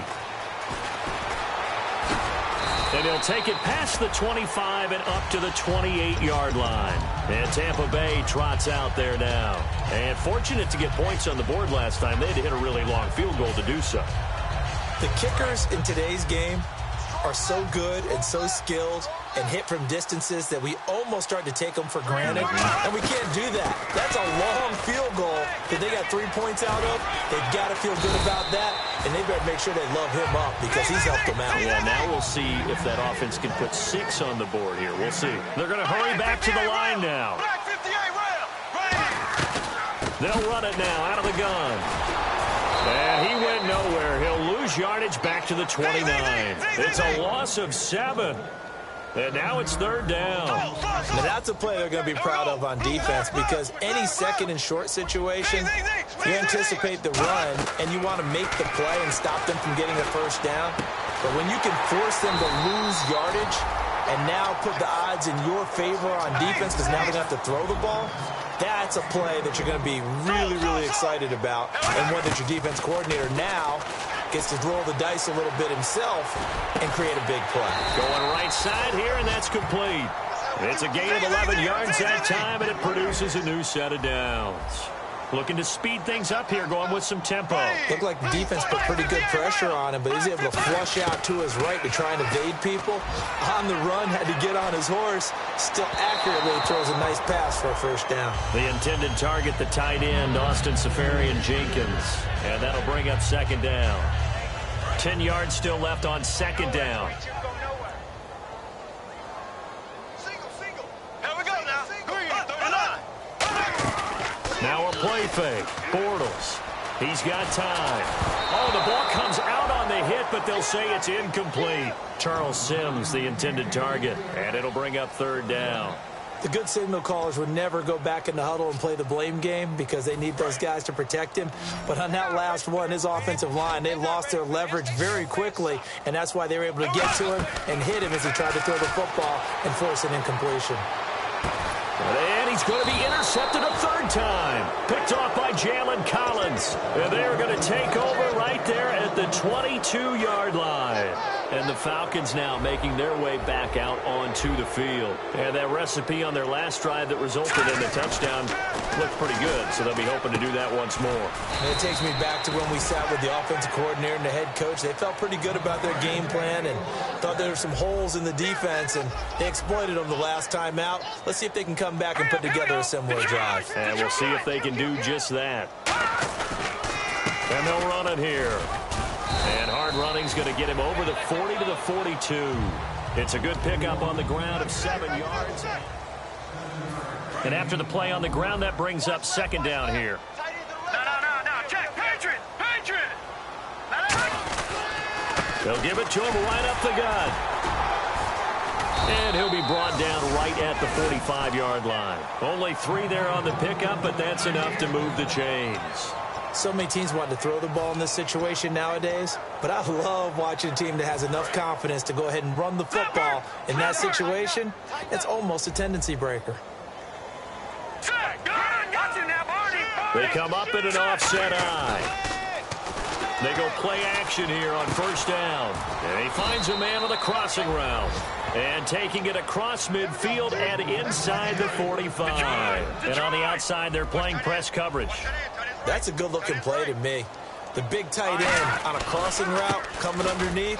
And he'll take it past the 25 and up to the 28-yard line. And Tampa Bay trots out there now. And fortunate to get points on the board last time. They had to hit a really long field goal to do so. The kickers in today's game are so good and so skilled and hit from distances that we almost start to take them for granted. And we can't do that. That's a long field goal that they got 3 points out of. They've got to feel good about that, and they better make sure they love him up because he's helped them out. Yeah, now we'll see if that offense can put 6 on the board here. We'll see. They're going to hurry back to the line now. They'll run it now out of the gun. And he went nowhere. He'll lose yardage back to the 29. It's a loss of 7. And now it's 3rd down. Now that's a play they're going to be proud of on defense because any second and short situation, you anticipate the run and you want to make the play and stop them from getting a first down. But when you can force them to lose yardage and now put the odds in your favor on defense because now they're going to have to throw the ball, that's a play that you're going to be really, really excited about and one that your defense coordinator now gets to roll the dice a little bit himself and create a big play. Going right side here, and that's complete. It's a gain of 11 yards that time, and it produces a new set of downs. Looking to speed things up here, going with some tempo. Looked like the defense put pretty good pressure on him, but he's able to flush out to his right to try and evade people. On the run, had to get on his horse. Still accurately throws a nice pass for a first down. The intended target, the tight end, Austin Safarian-Jenkins. And that'll bring up 2nd down. 10 yards still left on 2nd down. Now a play fake. Bortles. He's got time. Oh, the ball comes out on the hit, but they'll say it's incomplete. Charles Sims, the intended target. And it'll bring up 3rd down. The good signal callers would never go back in the huddle and play the blame game because they need those guys to protect him. But on that last one, his offensive line, they lost their leverage very quickly, and that's why they were able to get to him and hit him as he tried to throw the football and force an incompletion. And he's going to be intercepted a 3rd time. Picked off by Jalen Collins. And they're going to take over right there at the 22-yard line. And the Falcons now making their way back out onto the field. And that recipe on their last drive that resulted in the touchdown looked pretty good, so they'll be hoping to do that once more. And it takes me back to when we sat with the offensive coordinator and the head coach. They felt pretty good about their game plan and thought there were some holes in the defense, and they exploited them the last time out. Let's see if they can come back and put together a similar drive. And we'll see if they can do just that. And they'll run it here. And hard running's going to get him over the 40 to the 42. It's a good pickup on the ground of 7 yards. And after the play on the ground, that brings up 2nd down here. No. Check. Patriot. They'll give it to him right up the gut. And he'll be brought down right at the 45-yard line. Only 3 there on the pickup, but that's enough to move the chains. So many teams want to throw the ball in this situation nowadays, but I love watching a team that has enough confidence to go ahead and run the football in that situation. It's almost a tendency breaker. They come up in an offset eye. They go play action here on 1st down. And he finds a man on the crossing route. And taking it across midfield and inside the 45. And on the outside, they're playing press coverage. That's a good-looking play to me. The big tight end on a crossing route coming underneath.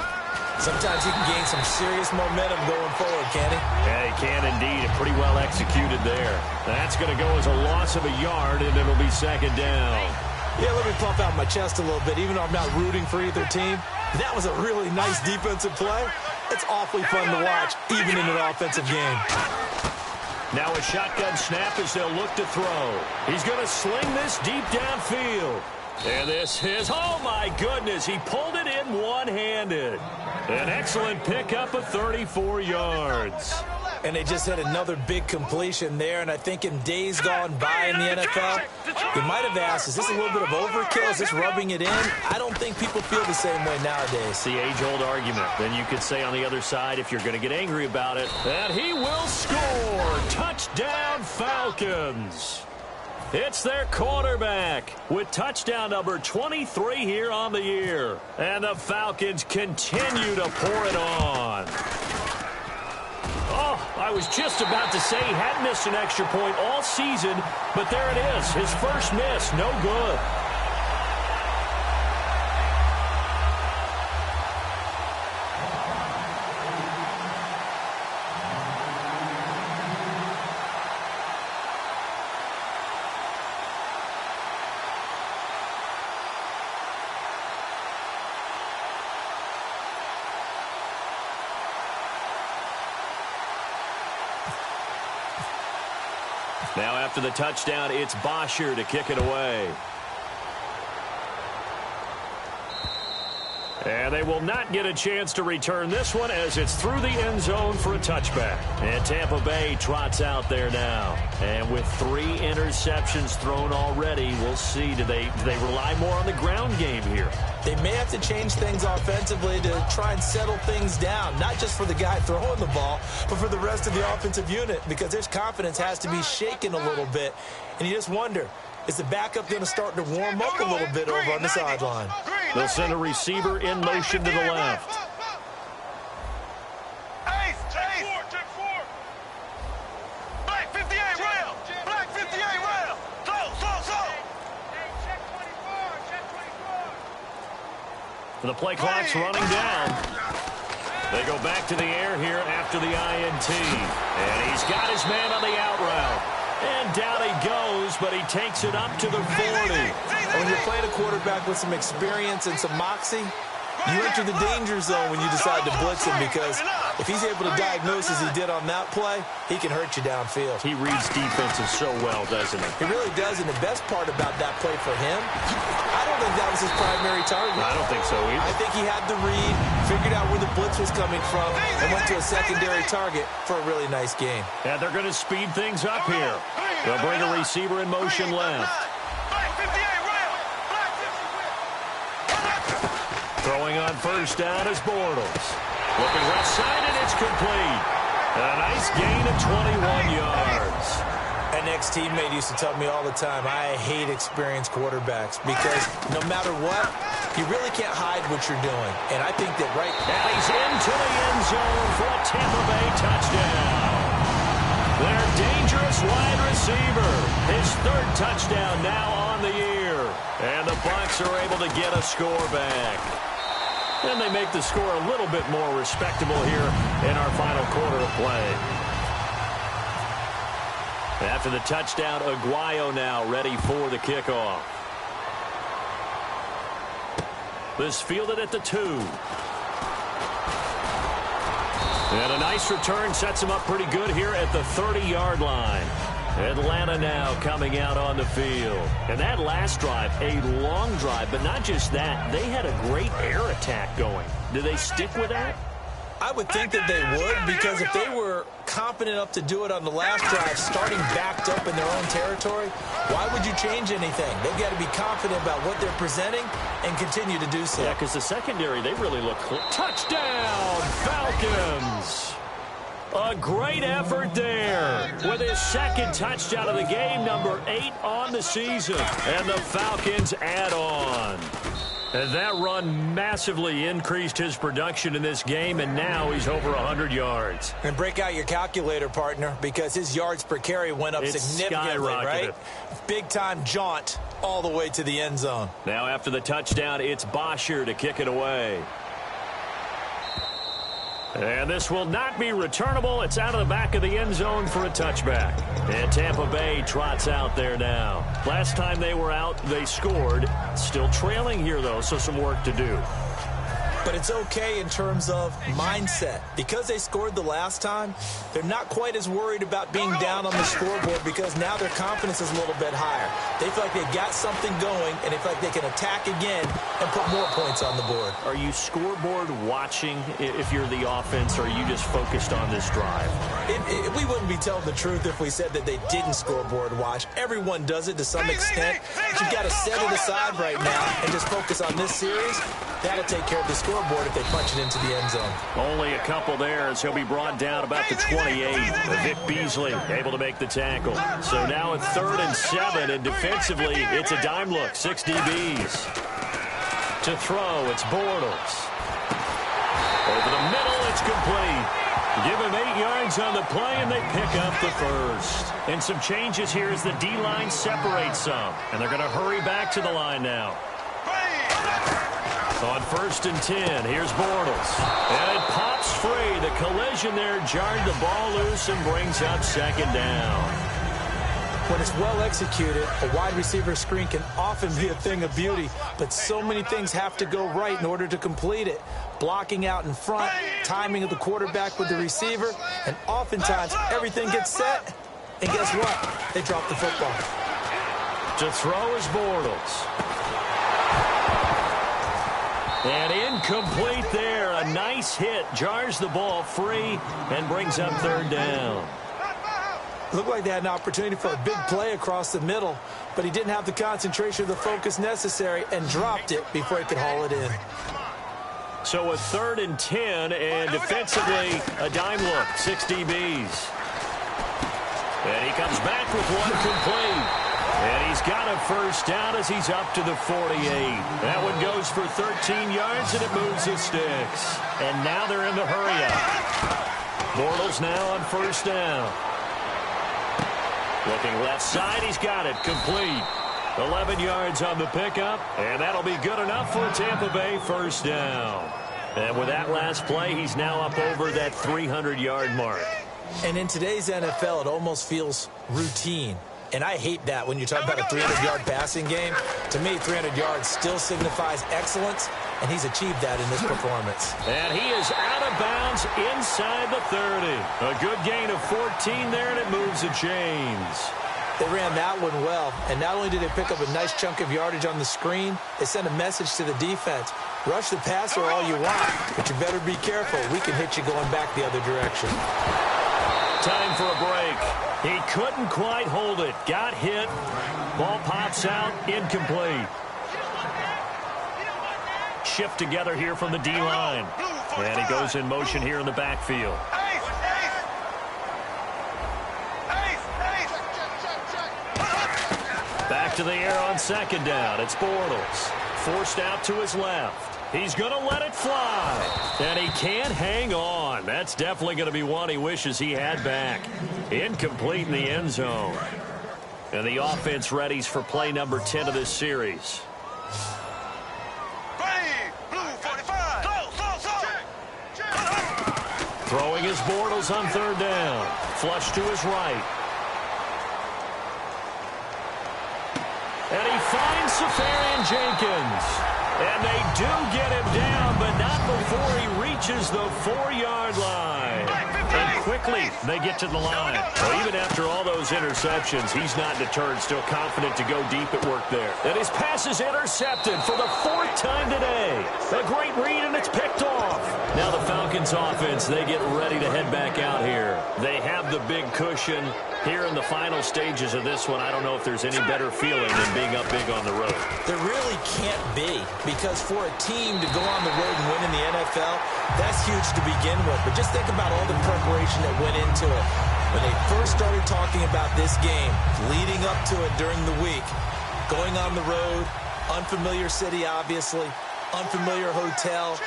Sometimes he can gain some serious momentum going forward, can he? Yeah, he can indeed. And pretty well executed there. That's going to go as a loss of a yard, and it'll be 2nd down. Yeah, let me puff out my chest a little bit, even though I'm not rooting for either team. That was a really nice defensive play. It's awfully fun to watch, even in an offensive game. Now a shotgun snap as they'll look to throw. He's going to sling this deep downfield. And this is, oh my goodness, he pulled it in one-handed. An excellent pickup of 34 yards. And they just hit another big completion there, and I think in days gone by in the NFL, you might have asked, is this a little bit of overkill? Is this rubbing it in? I don't think people feel the same way nowadays. It's the age-old argument. Then you could say on the other side, if you're going to get angry about it, that he will score. Touchdown, Falcons. It's their quarterback with touchdown number 23 here on the year. And the Falcons continue to pour it on. Oh, I was just about to say he hadn't missed an extra point all season, but there it is. His first miss, no good. Now after the touchdown, it's Bosher to kick it away. And they will not get a chance to return this one as it's through the end zone for a touchback. And Tampa Bay trots out there now. And with 3 interceptions thrown already, we'll see. Do they rely more on the ground game here? They may have to change things offensively to try and settle things down, not just for the guy throwing the ball, but for the rest of the offensive unit, because their confidence has to be shaken a little bit. And you just wonder, is the backup going to start to warm up a little bit over on the sideline? They'll send a receiver in motion to the left. Black 58 rail. Black 58 rail. Slow. The play clock's running down. They go back to the air here after the INT. And he's got his man on the out route. And down he goes, but he takes it up to the 40. When you're playing a quarterback with some experience and some moxie, you enter the danger zone when you decide to blitz him, because if he's able to diagnose as he did on that play, he can hurt you downfield. He reads defenses so well, doesn't he? He really does, and the best part about that play for him, I don't think that was his primary target. I don't think so either. I think he had the read, figured out where the blitz was coming from, and went to a secondary target for a really nice game. And they're going to speed things up here. They'll bring a receiver in motion left. Throwing on first down is Bortles. Looking left side, and it's complete. A nice gain of 21 yards. An ex-teammate used to tell me all the time, I hate experienced quarterbacks, because no matter what, you really can't hide what you're doing. And I think that And he's into the end zone for a Tampa Bay touchdown. Their dangerous wide receiver. His 3rd touchdown now on the year. And the Bucs are able to get a score back. And they make the score a little bit more respectable here in our final quarter of play. After the touchdown, Aguayo now ready for the kickoff. This fielded at the 2. And a nice return sets him up pretty good here at the 30-yard line. Atlanta now coming out on the field. And that last drive, a long drive, but not just that. They had a great air attack going. Do they stick with that? I would think that they would, because if they were confident enough to do it on the last drive, starting backed up in their own territory, why would you change anything? They've got to be confident about what they're presenting and continue to do so. Yeah, because the secondary, they really look clear. Touchdown, Falcons! A great effort there with his 2nd touchdown of the game, number 8 on the season. And the Falcons add on. And that run massively increased his production in this game, and now he's over 100 yards. And break out your calculator, partner, because his yards per carry went up significantly, right? Big-time jaunt all the way to the end zone. Now after the touchdown, it's Bosher to kick it away. And this will not be returnable. It's out of the back of the end zone for a touchback. And Tampa Bay trots out there now. Last time they were out, they scored. Still trailing here, though, so some work to do. But it's okay in terms of mindset. Because they scored the last time, they're not quite as worried about being down on the scoreboard because now their confidence is a little bit higher. They feel like they've got something going, and they feel like they can attack again and put more points on the board. Are you scoreboard watching if you're the offense, or are you just focused on this drive? We wouldn't be telling the truth if we said that they didn't scoreboard watch. Everyone does it to some extent. But you've got to set it aside right now and just focus on this series. That'll take care of the scoreboard if they punch it into the end zone. Only a couple there as he'll be brought down about the 28. Vic Beasley able to make the tackle. So now it's 3rd and 7, and defensively, it's a dime look. 6 DBs. To throw, it's Bortles. Over the middle, it's complete. Give him 8 yards on the play, and they pick up the first. And some changes here as the D-line separates some. And they're going to hurry back to the line now. On 1st and 10, here's Bortles. And it pops free. The collision there jarred the ball loose and brings up 2nd down. When it's well executed, a wide receiver screen can often be a thing of beauty, but so many things have to go right in order to complete it. Blocking out in front, timing of the quarterback with the receiver, and oftentimes everything gets set, and guess what? They drop the football. To throw is Bortles. And incomplete there. A nice hit. Jars the ball free and brings up 3rd down. Looked like they had an opportunity for a big play across the middle, but he didn't have the concentration or the focus necessary and dropped it before he could haul it in. So a 3rd and 10, and defensively a dime look. 6 DBs. And he comes back with one complete. And he's got a first down as he's up to the 48. That one goes for 13 yards, and it moves the sticks. And now they're in the hurry-up. Bortles now on 1st down. Looking left side, he's got it. Complete. 11 yards on the pickup, and that'll be good enough for a Tampa Bay 1st down. And with that last play, he's now up over that 300-yard mark. And in today's NFL, it almost feels routine. And I hate that when you talk about a 300-yard passing game. To me, 300 yards still signifies excellence, and he's achieved that in this performance. And he is out of bounds inside the 30. A good gain of 14 there, and it moves the chains. They ran that one well, and not only did they pick up a nice chunk of yardage on the screen, they sent a message to the defense. Rush the passer all you want, but you better be careful. We can hit you going back the other direction. Time for a break. He couldn't quite hold it. Got hit. Ball pops out. Incomplete. Shift together here from the D-line. And he goes in motion here in the backfield. Back to the air on 2nd down. It's Bortles. Forced out to his left. He's going to let it fly. And he can't hang on. That's definitely going to be one he wishes he had back. Incomplete in the end zone. And the offense readies for play number 10 of this series. Throwing his Bortles on 3rd down. Flush to his right. And he finds Safarian Jenkins. And they do get him down, but not before he reaches the 4-yard line. And quickly, they get to the line. Well, even after all those interceptions, he's not deterred, still confident to go deep at work there. And his pass is intercepted for the 4th time today. A great read, and it's picked off. Now the Falcons offense, they get ready to head back out here. They have the big cushion. Here in the final stages of this one, I don't know if there's any better feeling than being up big on the road. There really can't be, because for a team to go on the road and win in the NFL, that's huge to begin with. But just think about all the preparation that went into it. When they first started talking about this game, leading up to it during the week, going on the road, unfamiliar city, obviously, unfamiliar hotel.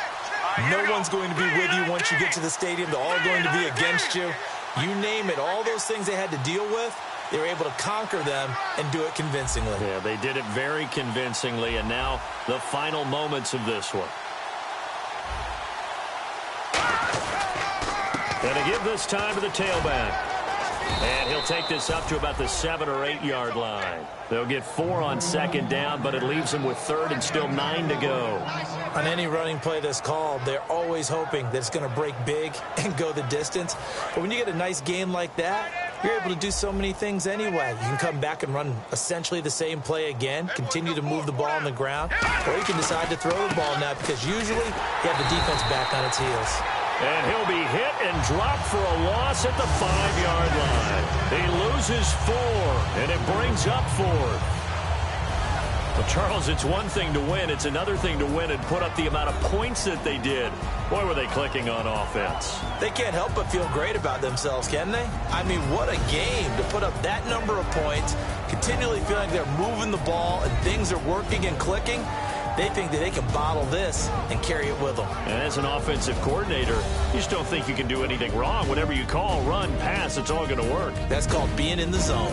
No one's going to be with you once you get to the stadium. They're all going to be against you. You name it, all those things they had to deal with, they were able to conquer them and do it convincingly. Yeah, they did it very convincingly, and now the final moments of this one. And to give this time to the tailback. And he'll take this up to about the 7 or 8 yard line. They'll get 4 on second down, but it leaves them with third and still 9 to go. On any running play that's called, they're always hoping that it's going to break big and go the distance. But when you get a nice game like that, you're able to do so many things anyway. You can come back and run essentially the same play again, continue to move the ball on the ground, or you can decide to throw the ball now because usually you have the defense back on its heels. And he'll be hit and dropped for a loss at the 5-yard line. He loses 4, and it brings up 4. Well, Charles, it's one thing to win. It's another thing to win and put up the amount of points that they did. Boy, were they clicking on offense. They can't help but feel great about themselves, can they? I mean, what a game to put up that number of points, continually feeling they're moving the ball and things are working and clicking. They think that they can bottle this and carry it with them. And as an offensive coordinator, you just don't think you can do anything wrong. Whatever you call, run, pass, it's all going to work. That's called being in the zone.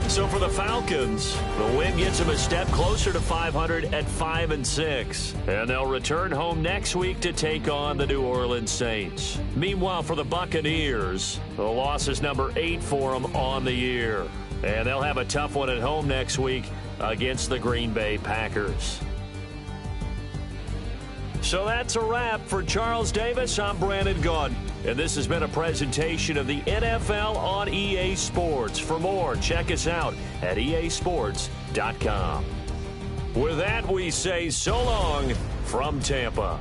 So for the Falcons, the win gets them a step closer to 500 at 5-6. And they'll return home next week to take on the New Orleans Saints. Meanwhile, for the Buccaneers, the loss is number 8 for them on the year. And they'll have a tough one at home next week against the Green Bay Packers. So that's a wrap for Charles Davis. I'm Brandon Gaudin, and this has been a presentation of the NFL on EA Sports. For more, check us out at easports.com. With that, we say so long from Tampa.